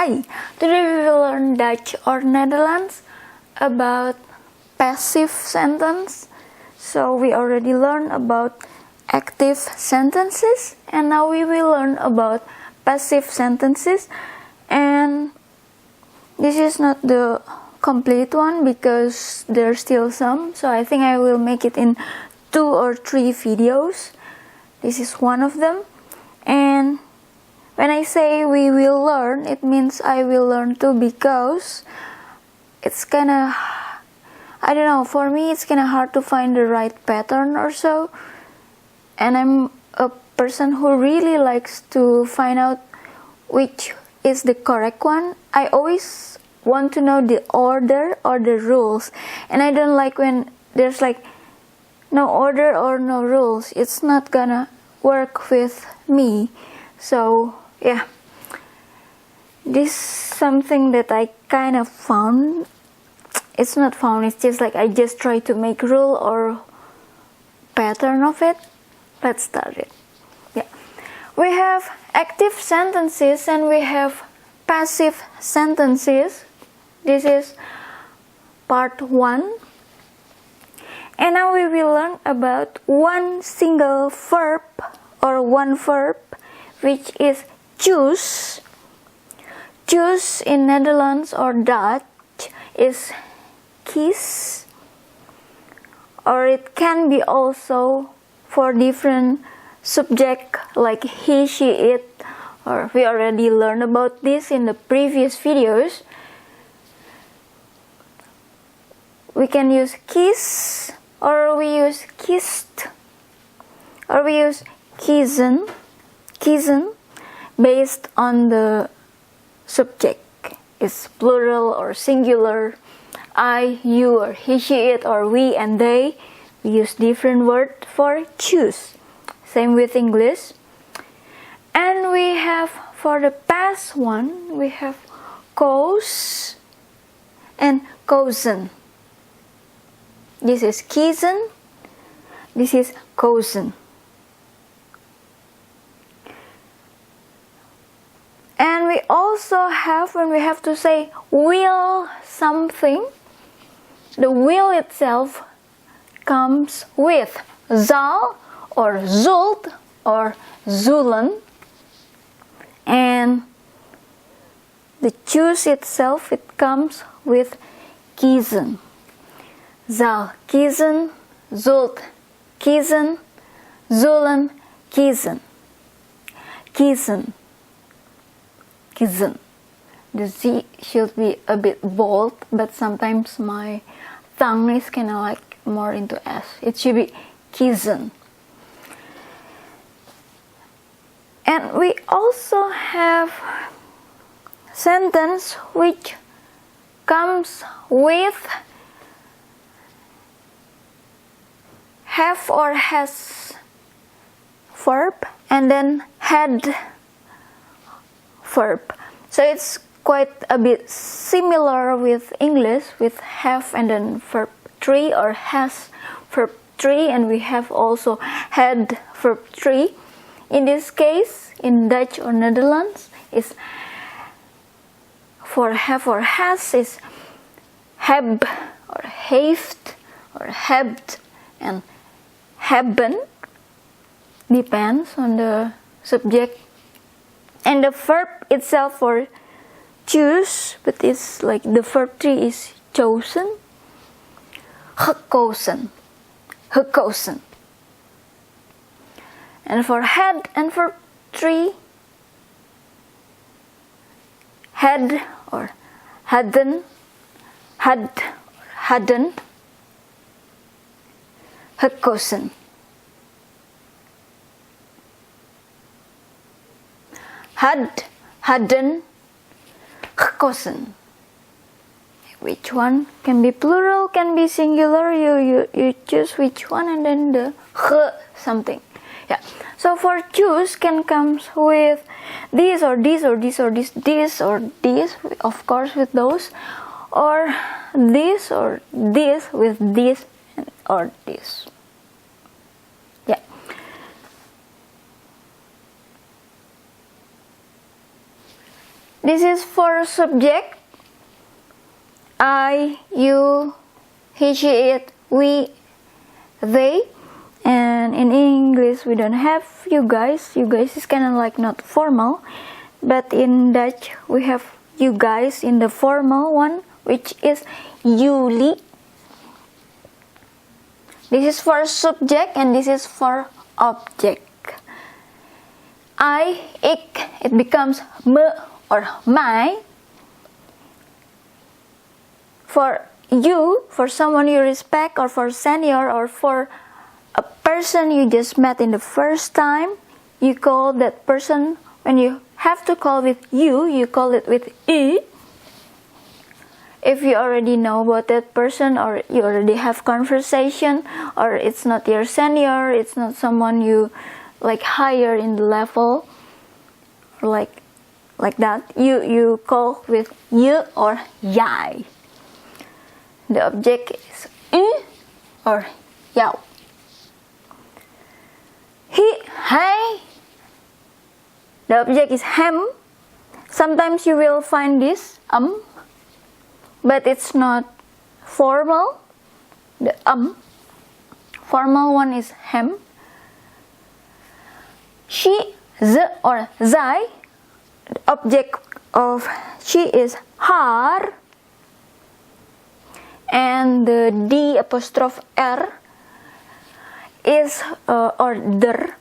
Hi, today we will learn Dutch or Netherlands about passive sentence. So we already learned about active sentences and now we will learn about passive sentences, and this is not the complete one because there's still some, so I think I will make it in 2 or 3 videos. This is one of them, and when I say we will learn, it means I will learn too, because it's kinda, I don't know, for me it's kinda hard to find the right pattern or so, and I'm a person who really likes to find out which is the correct one. I always want to know the order or the rules, and I don't like when there's like no order or no rules. It's not gonna work with me. So yeah, this is something that I kind of found. It's not found, it's just like I just try to make rule or pattern of it. Let's start it. Yeah, we have active sentences and we have passive sentences. This is part 1, and now we will learn about one single verb or one verb, which is choose. Choose in Netherlands or Dutch is kies, or it can be also for different subject like he, she, it, or we already learned about this in the previous videos. We can use kies, or we use kissed, or we use kiezen, based on the subject. Is plural or singular, I, you, or he, she, it, or we and they. We use different word for choose. Same with English. And we have, for the past one, we have koos and kozen. This is kiezen, this is kozen. And we also have, when we have to say will something, the will itself comes with zal or zult or zullen, and the choose itself, it comes with kiezen. Zal kiezen, zult kiezen, zullen kiezen. Kiezen. Kiezen. The Z should be a bit bold, but sometimes my tongue is kind of like more into S. It should be kiezen. And we also have sentence which comes with have or has verb and then had verb. So it's quite a bit similar with English, with have and then verb 3, or has verb 3, and we have also had verb 3. In this case, in Dutch or Netherlands, is for have or has is heb or heeft or hebt and hebben, depends on the subject. And the verb itself for choose, but it's like the verb 3 is chosen, gekozen, gekozen. And for had and verb 3, had or hadden, had or hadden, gekozen. Had, hadden, gekozen. Which one can be plural, can be singular, you choose which one, and then the ge something. Yeah. So for choose can comes with this or this or this or this or this, of course with those, or this with this or this. Yeah. This is for subject. I, you, he, she, it, we, they. And in English we don't have you guys. You guys is kind of like not formal. But in Dutch we have you guys in the formal one, which is jullie. This is for subject and this is for object. I, ik, it becomes me or my. For you, for someone you respect, or for senior, or for a person you just met in the first time, you call that person, when you have to call with you call it with u. If you already know about that person, or you already have conversation, or it's not your senior, it's not someone you like higher in the level, like that, you call with you or jij. The object is u or jou. He, hij. The object is hem. Sometimes you will find this but it's not formal. The formal one is hem. She, ze or zij. The object of she is haar. And the D apostrophe R is or der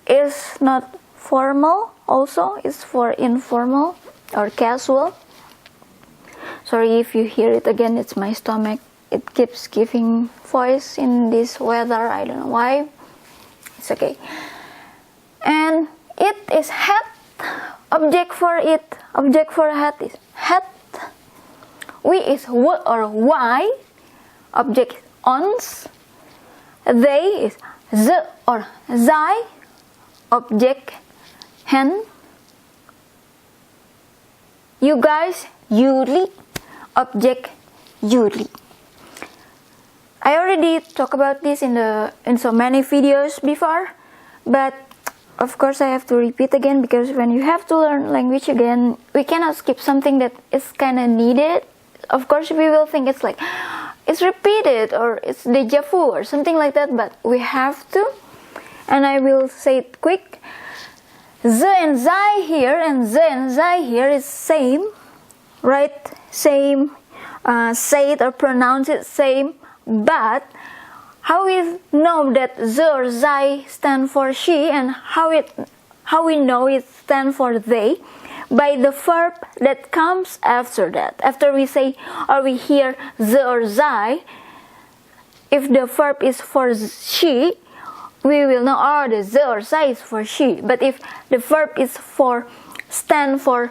is not formal, also is for informal or casual. Sorry if you hear it again, it's my stomach. It keeps giving voice in this weather, I don't know why. It's okay. And it is hat. Object for it, object for hat is hat. We is w or y. Object is ons. They is z or zij. Object hen. You guys, jullie. Object jullie. I already talked about this in so many videos before, but of course I have to repeat again, because when you have to learn language again, we cannot skip something that is kind of needed. Of course we will think it's like it's repeated or it's deja vu or something like that, but we have to, and I will say it quick. Ze and zij here and ze and zij here is same, right? Same, say it or pronounce it same, but how we know that ze or zij stand for she, and how we know it stand for they? By the verb that comes after that. After we say or we hear ze or zij, if the verb is for she, we will know, oh, the ze or zij is for she. But if the verb is for stand for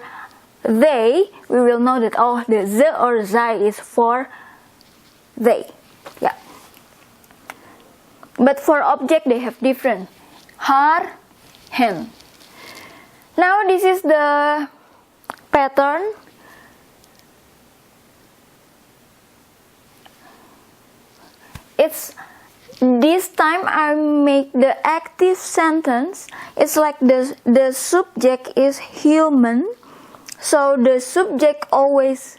they, we will know that, oh, the ze or zij is for they. Yeah. But for object, they have different. Haar, hen. Now this is the pattern. It's this time I make the active sentence. It's like the subject is human. So the subject always,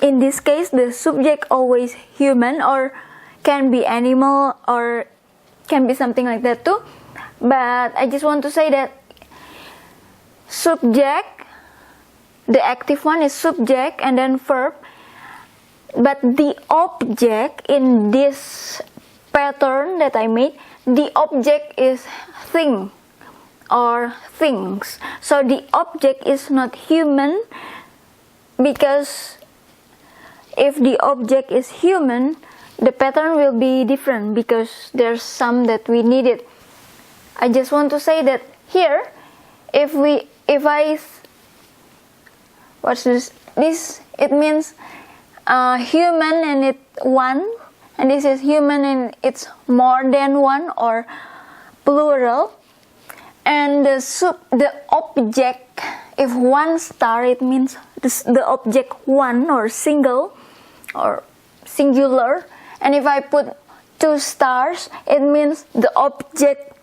in this case, the subject always human, or can be animal, or can be something like that too. But I just want to say that subject, the active one is subject and then verb, but the object in this pattern that I made, the object is thing or things. So the object is not human, because if the object is human, the pattern will be different, because there's some that we needed. I just want to say that here, what's this? This, it means human and it one, and this is human and it's more than one or plural. And the object, if one star, it means the object one or single or singular. And if I put 2 stars, it means the object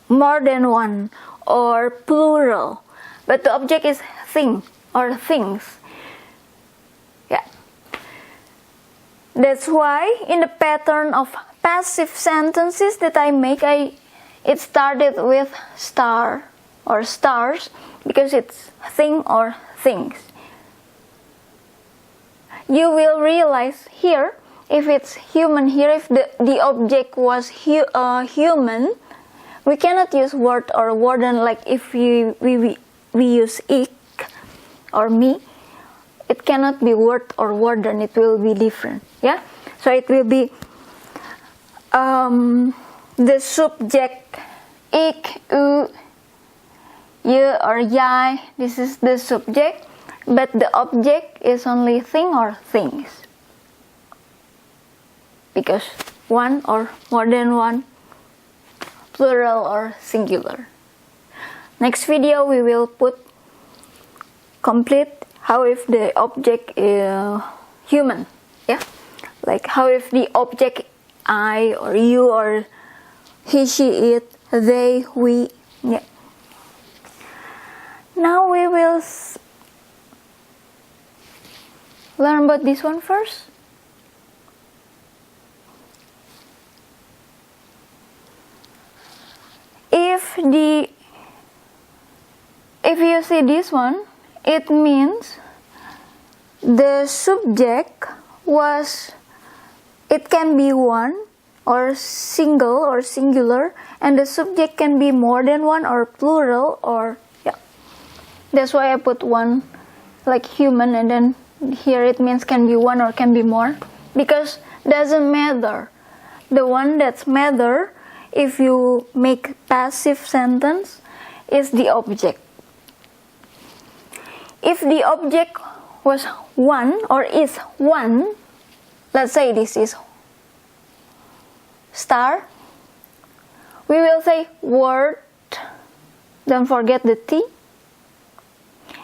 more than one or plural. But the object is thing. or things. Yeah. That's why in the pattern of passive sentences that I make, it started with star or stars because it's thing or things. You will realize here, if it's human here, if the object was human, we cannot use word or warden like if we use ik or me. It cannot be word or warden, it will be different. Yeah? So it will be the subject ik, u, je or jij. This is the subject, but the object is only thing or things. Because one or more than one, plural or singular. Next video we will put complete how if the object is human. Yeah, like how if the object I or you or he, she, it, they, we. Yeah. Now we will learn about this one first. If you see this one, it means the subject was, it can be one or single or singular, and the subject can be more than one or plural or, yeah. That's why I put one like human, and then here it means can be one or can be more, because doesn't matter. The one that's matter if you make passive sentence is the object. If the object was one or is one, let's say this is star, we will say word, don't forget the T,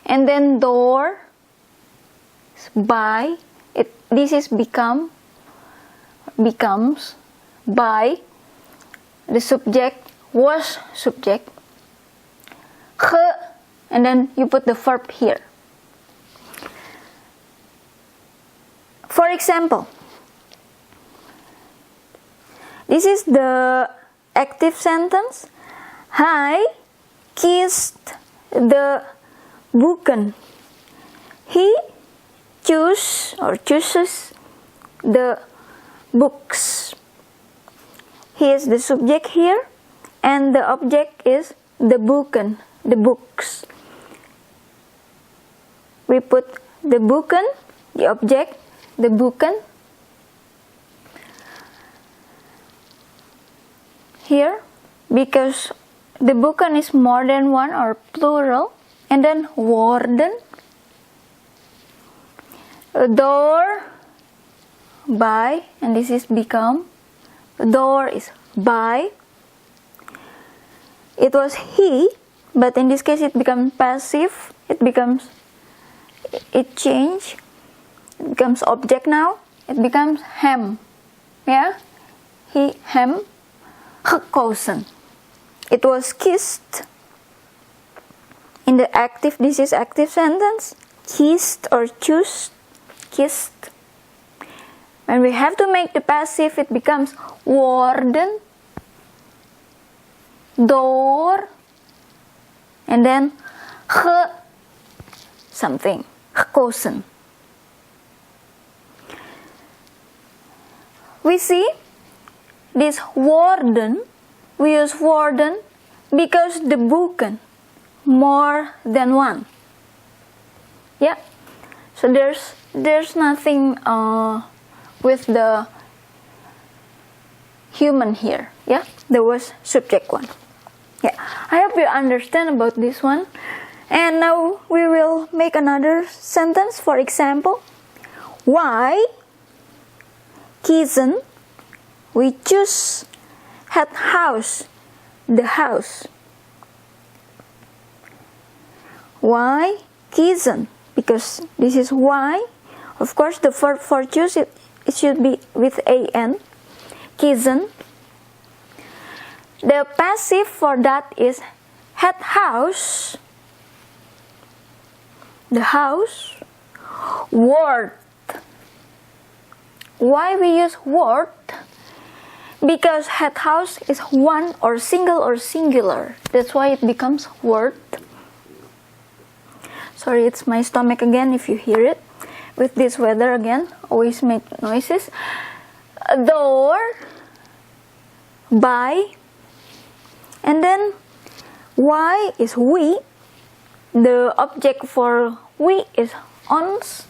and then door, by, this is becomes, by, the subject was subject, and then you put the verb here. For example, this is the active sentence. Hij kissed the boeken. He chooses the books. He is the subject here, and the object is the boeken, the books. We put the boeken, the object, the boeken, here, because the boeken is more than one or plural, and then woorden, door, by, and this is become, door is by. It was he, but in this case it becomes passive, it change, it becomes object now, it becomes hem. Yeah, he, hem, gekozen. It was kissed. In the active, this is active sentence, kissed or choose, kissed. When we have to make the passive, it becomes woorden, door, and then something, gekozen. We see this woorden, we use woorden because the boeken, more than one. Yeah, so there's nothing with the human here. Yeah, there was subject one. Yeah, I hope you understand about this one. And now we will make another sentence. For example, why kiezen, we choose het house, the house. Why kiezen? Because this is why. Of course, the verb for choose, it should be with an. Kiezen. The passive for that is het house. the house. Word. Why we use word? Because head house is one or single or singular. That's why it becomes word. Sorry, it's my stomach again if you hear it. With this weather again, always make noises. Door, by, and then why is we. The object for we is ons.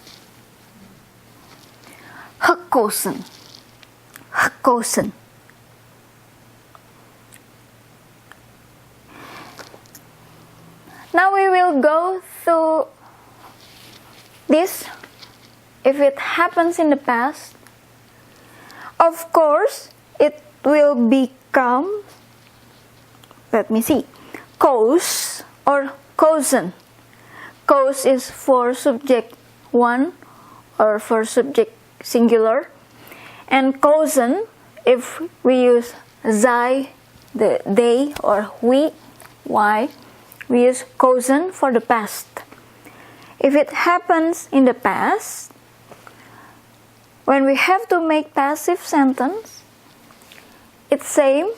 Gekozen. Gekozen. Now we will go through this. If it happens in the past, of course, it will become, let me see, koos or kozen. Koos is for subject 1 or for subject singular. And kozen, if we use zij, the they or we, why, we use kozen for the past. If it happens in the past, when we have to make passive sentence, it's same.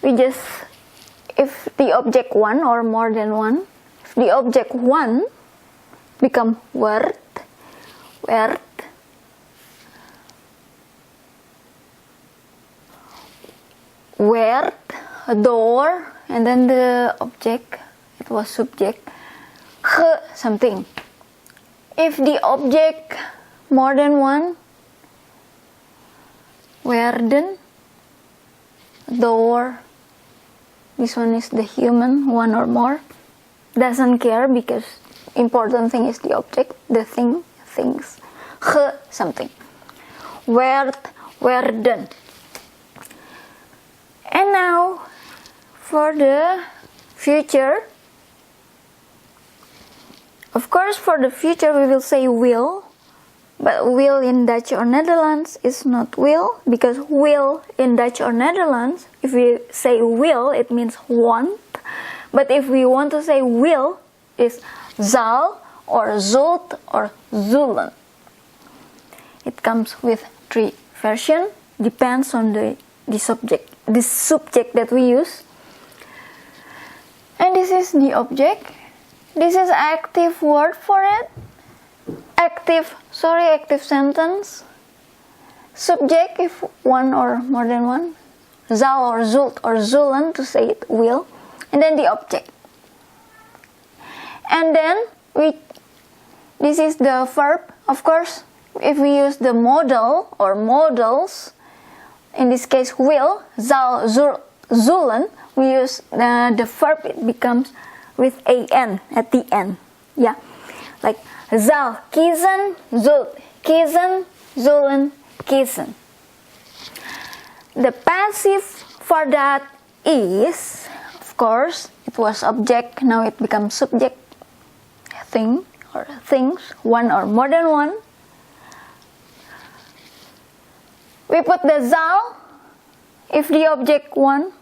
We just, if the object one or more than one, if the object one become werd, werd, werd, a door, and then the object, it was subject, ge, something. If the object more than one, werden, door, this one is the human, one or more, doesn't care because important thing is the object, the thing, things, ge, something, werd, werden. And now for the future, of course for the future we will say will. But will in Dutch or Netherlands is not will, because will in Dutch or Netherlands, if we say will, it means want. But if we want to say will, it's zal or zult or zullen. It comes with 3 versions, depends on the subject that we use. And this is the object. This is active word for it. Active sentence. Subject if one or more than one. Zal or zult or zullen to say it will. And then the object. And then this is the verb. Of course, if we use the modal or modals, in this case will, zal, zullen, we use the verb, it becomes with an at the end. Yeah, like zal kiezen, zult kiezen, zullen kiezen. The passive for that is, of course, it was object, now it becomes subject, thing or things, one or more than one. We put the zal if the object one.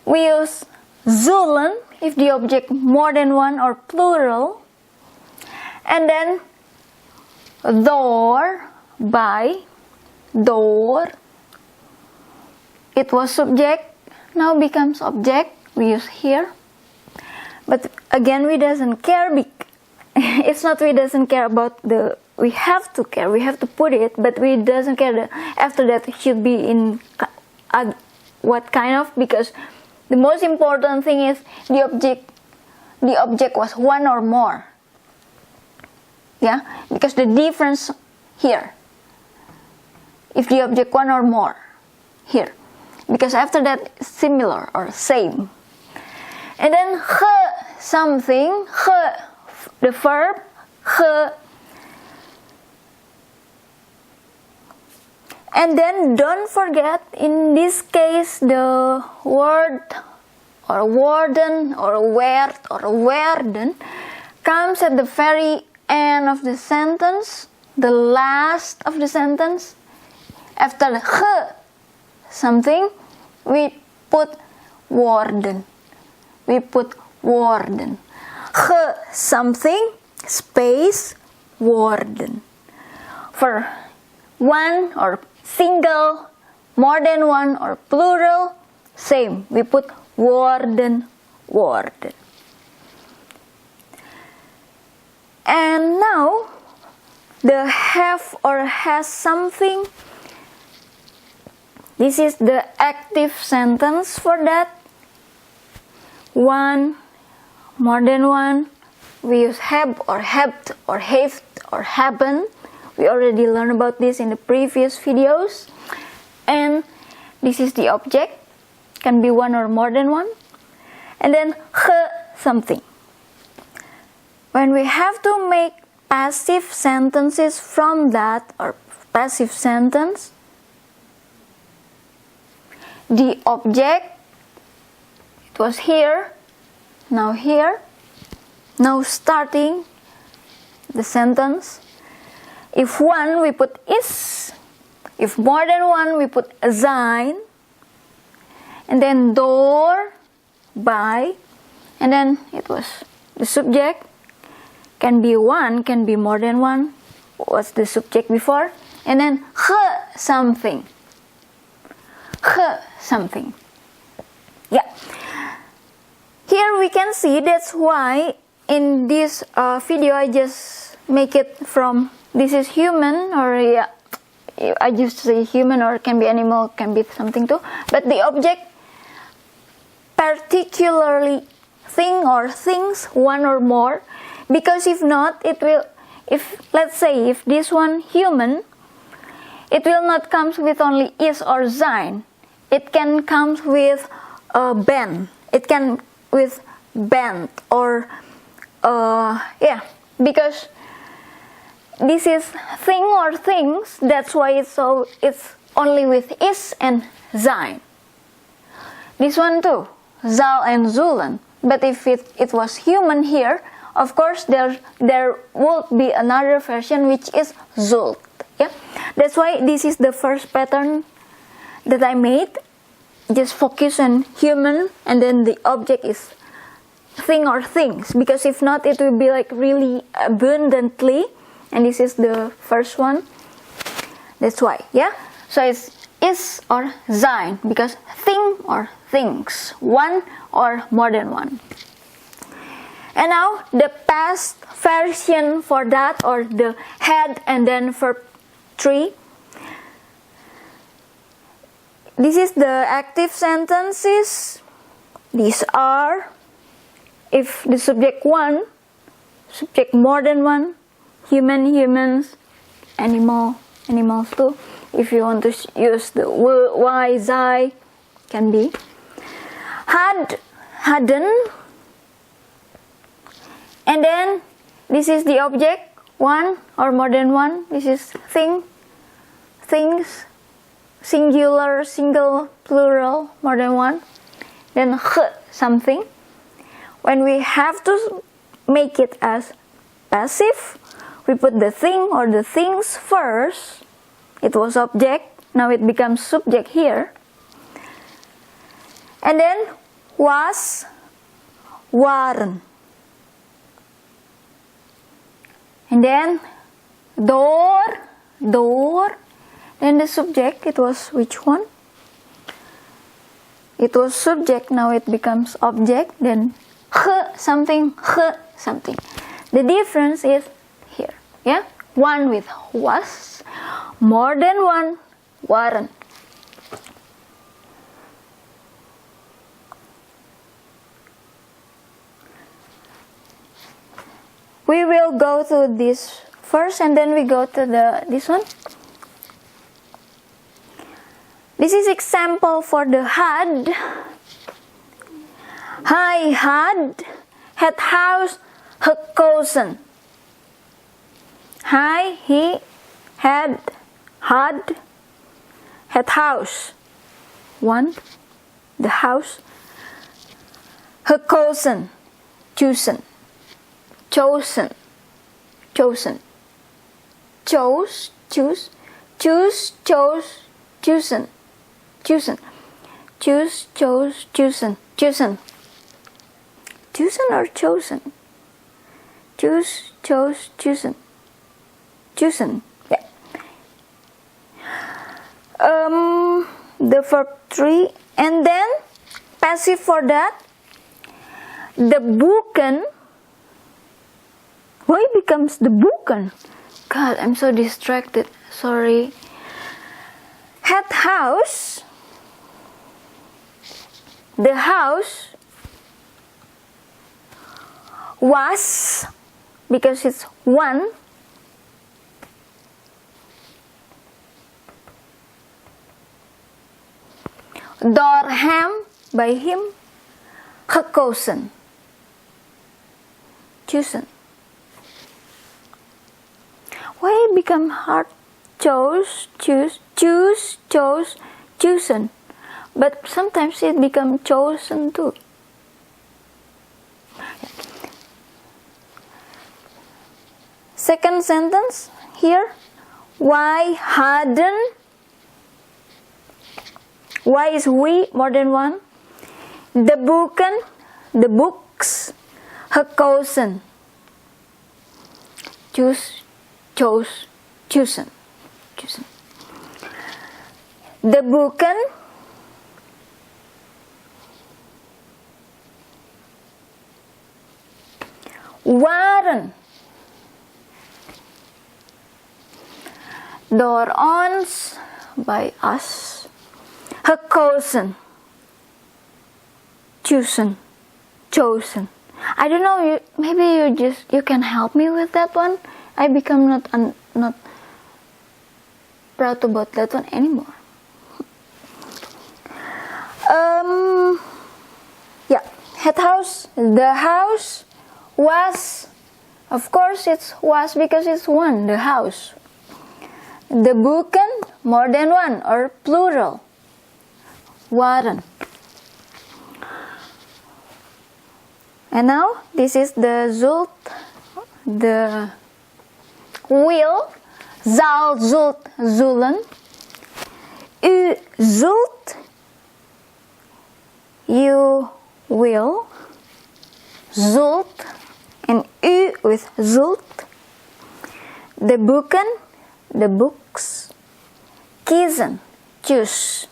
We use zullen if the object more than one or plural. And then door, by, door. It was subject, now becomes object. We use here. But again, we doesn't care. It's not we doesn't care about the. We have to care. We have to put it, but we doesn't care that after that it should be in what kind of, because the most important thing is the object. The object was one or more. Yeah, because the difference here. If the object one or more here, because after that similar or same. And then ge, something, ge, the verb, ge. And then don't forget, in this case, the word or warden or werd or werden comes at the very end of the sentence, the last of the sentence. After the ge, something, we put worden. We put worden. Ge, something, space warden. For one or single, more than one or plural, same. We put warden, warden. And now the have or has something. This is the active sentence for that. One, more than one. We use have or habbed or haved or happen. We already learned about this in the previous videos. And this is the object. Can be one or more than one. And then something. When we have to make passive sentences from that or passive sentence, the object, it was here, now here, now starting the sentence. If one, we put is. If more than one, we put zijn. And then door, by. And then it was the subject. Can be one, can be more than one. What's the subject before? And then something. Something. Yeah. Here we can see that's why in this video I just make it from this is human, or yeah, I used to say human, or can be animal, can be something too. But the object, particularly thing or things, one or more, because if not, it will, if let's say if this one human, it will not come with only is or zijn. It can come with ben. It can with bent or yeah, because this is thing or things. That's why it's only with is and zijn. This one too, zal and zullen. But if it was human here, of course there would be another version which is zult. Yeah, that's why this is the first pattern that I made. Just focus on human, and then the object is thing or things, because if not it will be like really abundantly, and this is the first one. That's why, yeah. So it's is or zijn, because thing or things, one or more than one. And now the past version for that, or the had and then verb 3. This is the active sentences. These are if the subject one, subject more than one, human, humans, animal, animals too. If you want to use the y, zij, can be. Had, hadden. And then this is the object, one or more than one. This is thing, things, singular, single, plural, more than one. Then something. When we have to make it as passive, we put the thing or the things first. It was object, now it becomes subject here. And then was, waren. And then door, door. Then the subject, it was which one? It was subject, now it becomes object. Then something, something. The difference is here, yeah? One with was, more than one, waren. We will go to this first, and then we go to this one. This is example for the had. Hij had het huis gekozen. He had het huis. One, the house. Gekozen, chosen. Chosen, chosen. Chose, choose. Choose, chose, chosen. Chosen. Choose, chose, chosen. Chosen. Chosen or chosen? choose, chose, chosen. Chosen, yeah. The verb 3, and then passive for that. The boeken. Why becomes the boeken? God, I'm so distracted. Sorry. Het house. The house was, because it's one. Door hem, by him. Gekozen. Chosen. Why it become hard? Chose, choose, choose, chose, chosen. But sometimes it become chosen too. Second sentence here. Why hadn't? Why is we more than one? The boeken, the books, gekozen. Choose, chose, chosen. Chosen. The boeken waren door ons, by us. Gekozen. Chosen. Chosen. I don't know, maybe you can help me with that one. I become not proud about that one anymore. Yeah, het house, the house was, of course it's was because it's one, the house. The boeken, more than one, or plural. Waren. And now this is the zult, the will, zal, zult, zullen. U zult, you will, zult, and u with zult. The boeken, the books. Kiezen, choose.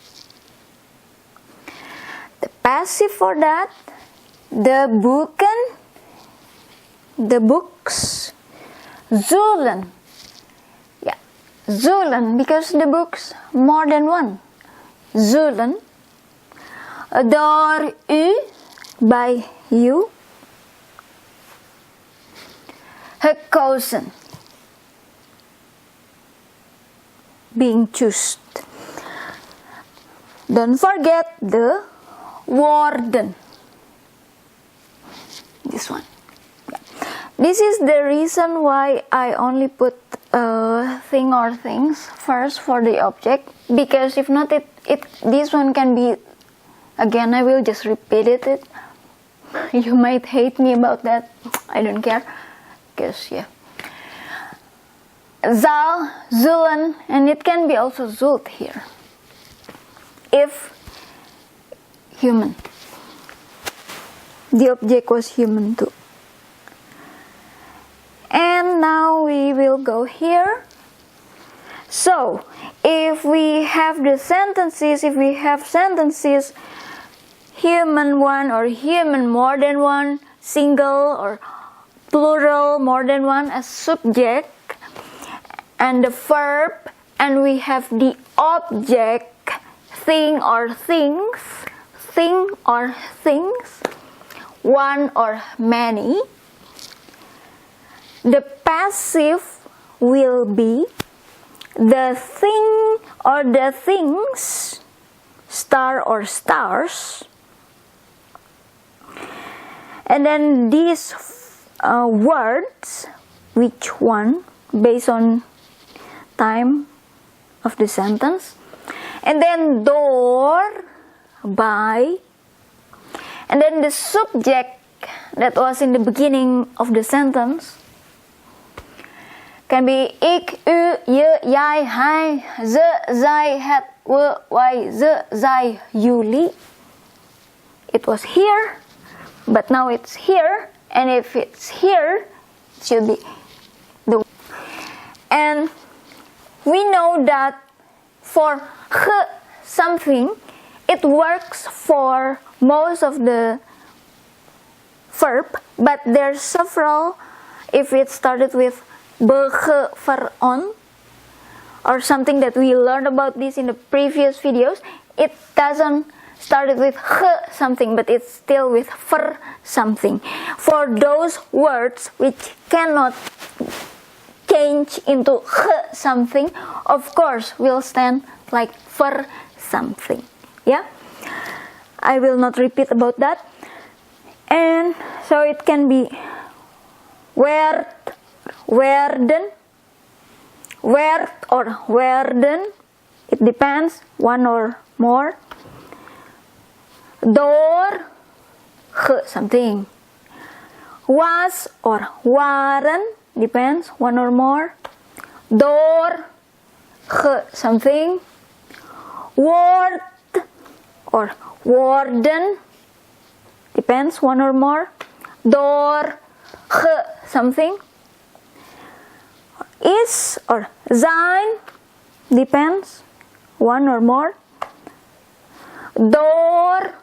The passive for that, the boeken, the books. Zullen, yeah, zullen, because the books more than one. Zullen. Door u, by you. Gekozen, being chosen. Don't forget the worden. This one. This is the reason why I only put thing or things first for the object, because if not, this one can be, again, I will just repeat it. You might hate me about that. I don't care, because yeah. Zal, zullen, and it can be also zult here. If human. The object was human too. And now we will go here. So, if we have the sentences, human one or human more than one, single or plural more than one as subject, and the verb, and we have the object, thing or things, one or many. The passive will be the thing or the things, star or stars. And then these words, which one, based on time of the sentence. And then door, by. And then the subject that was in the beginning of the sentence can be ik, u, je, jij, hij, ze, zij, het, we, wij, ze, zij, jullie. It was here, but now it's here. And if it's here, should be the. And we know that for something, it works for most of the verb, but there's several. If it started with on or something that we learned about this in the previous videos, it doesn't start with something, but it's still with something. For those words which cannot change into something, of course will stand like for something. Yeah, I will not repeat about that. And so it can be werd, werden, werd or werden. It depends, one or more. Door, something. Was or waren, depends, one or more. Door, something. Word or worden, depends, one or more. Door, something. Is or zijn, depends, one or more. Door,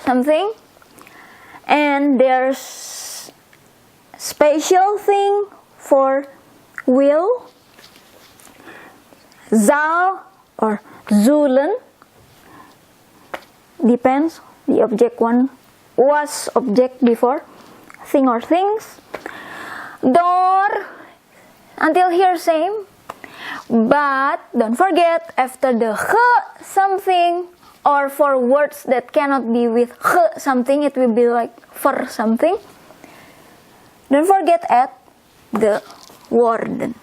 something. And there's special thing for will. Zal or zullen, depends, the object one was object before, thing or things. Door, until here same, but don't forget after the something, or for words that cannot be with something, it will be like for something. Don't forget add the worden.